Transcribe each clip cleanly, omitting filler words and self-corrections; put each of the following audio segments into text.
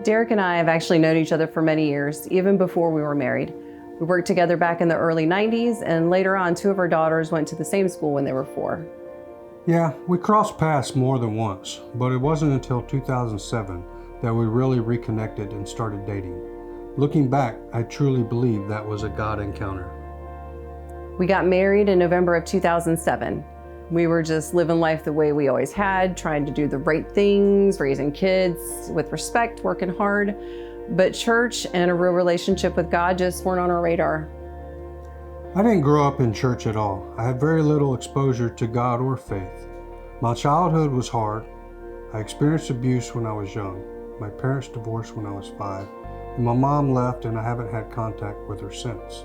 Derek and I have actually known each other for many years, even before we were married. We worked together back in the early 90s, and later on, two of our daughters went to the same school when they were 4. Yeah, we crossed paths more than once, but it wasn't until 2007 that we really reconnected and started dating. Looking back, I truly believe that was a God encounter. We got married in November of 2007. We were just living life the way we always had, trying to do the right things, raising kids with respect, working hard. But church and a real relationship with God just weren't on our radar. I didn't grow up in church at all. I had very little exposure to God or faith. My childhood was hard. I experienced abuse when I was young. My parents divorced when I was 5, and my mom left, and I haven't had contact with her since.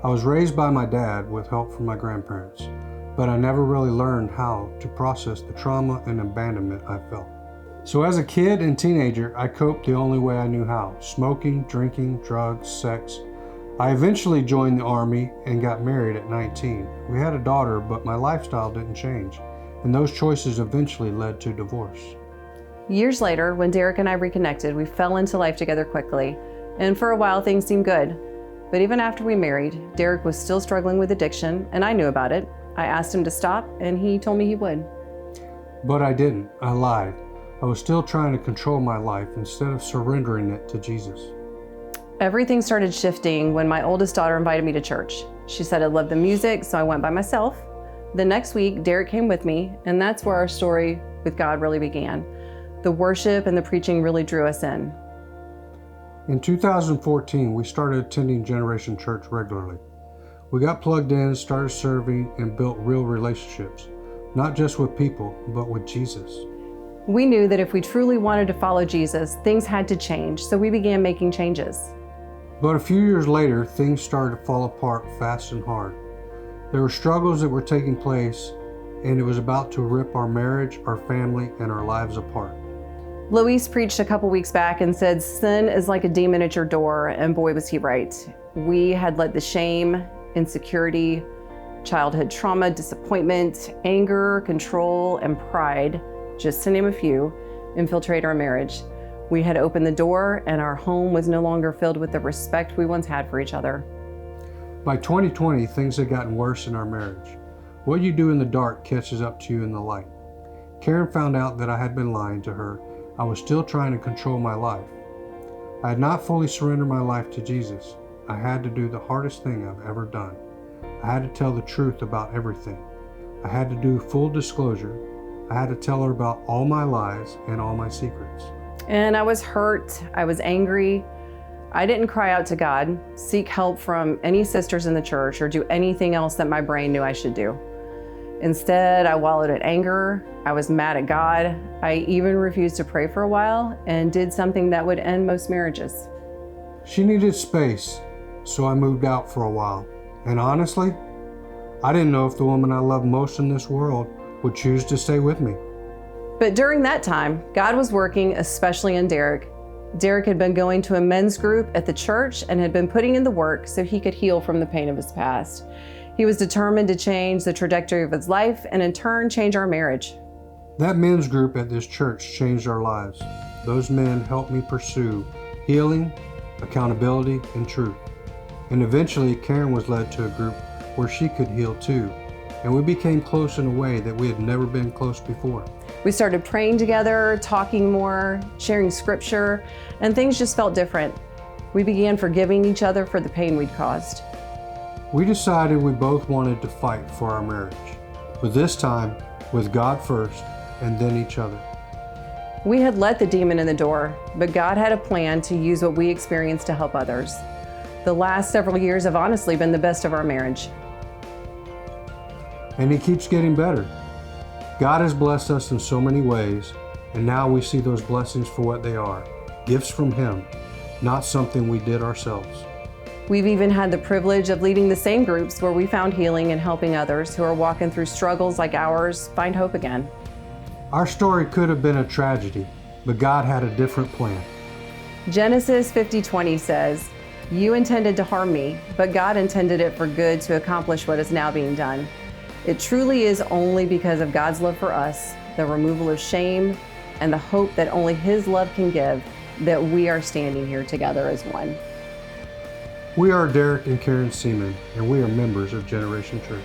I was raised by my dad with help from my grandparents, but I never really learned how to process the trauma and abandonment I felt. So as a kid and teenager, I coped the only way I knew how: smoking, drinking, drugs, sex. I eventually joined the Army and got married at 19. We had a daughter, but my lifestyle didn't change, and those choices eventually led to divorce. Years later, when Derek and I reconnected, we fell into life together quickly, and for a while things seemed good. But even after we married, Derek was still struggling with addiction, and I knew about it. I asked him to stop, and he told me he would. But I didn't. I lied. I was still trying to control my life instead of surrendering it to Jesus. Everything started shifting when my oldest daughter invited me to church. She said I loved the music, so I went by myself. The next week, Derek came with me, and that's where our story with God really began. The worship and the preaching really drew us in. In 2014, we started attending Generation Church regularly. We got plugged in, started serving, and built real relationships, not just with people, but with Jesus. We knew that if we truly wanted to follow Jesus, things had to change, so we began making changes. But a few years later, things started to fall apart fast and hard. There were struggles that were taking place, and it was about to rip our marriage, our family, and our lives apart. Luis preached a couple weeks back and said, sin is like a demon at your door, and boy was he right. We had let the shame, insecurity, childhood trauma, disappointment, anger, control, and pride, just to name a few, infiltrate our marriage. We had opened the door, and our home was no longer filled with the respect we once had for each other. By 2020, things had gotten worse in our marriage. What you do in the dark catches up to you in the light. Karen found out that I had been lying to her. I was still trying to control my life. I had not fully surrendered my life to Jesus. I had to do the hardest thing I've ever done. I had to tell the truth about everything. I had to do full disclosure. I had to tell her about all my lies and all my secrets. And I was hurt. I was angry. I didn't cry out to God, seek help from any sisters in the church, or do anything else that my brain knew I should do. Instead, I wallowed in anger. I was mad at God. I even refused to pray for a while and did something that would end most marriages. She needed space, so I moved out for a while. And honestly, I didn't know if the woman I love most in this world would choose to stay with me. But during that time, God was working, especially in Derek. Derek had been going to a men's group at the church and had been putting in the work so he could heal from the pain of his past. He was determined to change the trajectory of his life and in turn change our marriage. That men's group at this church changed our lives. Those men helped me pursue healing, accountability, and truth. And eventually, Karen was led to a group where she could heal too. And we became close in a way that we had never been close before. We started praying together, talking more, sharing scripture, and things just felt different. We began forgiving each other for the pain we'd caused. We decided we both wanted to fight for our marriage, but this time with God first and then each other. We had let the demon in the door, but God had a plan to use what we experienced to help others. The last several years have honestly been the best of our marriage. And it keeps getting better. God has blessed us in so many ways, and now we see those blessings for what they are, gifts from Him, not something we did ourselves. We've even had the privilege of leading the same groups where we found healing and helping others who are walking through struggles like ours find hope again. Our story could have been a tragedy, but God had a different plan. Genesis 50:20 says, "You intended to harm me, but God intended it for good to accomplish what is now being done." It truly is only because of God's love for us, the removal of shame, and the hope that only His love can give, that we are standing here together as one. We are Derek and Karen Seaman, and we are members of Generation Church.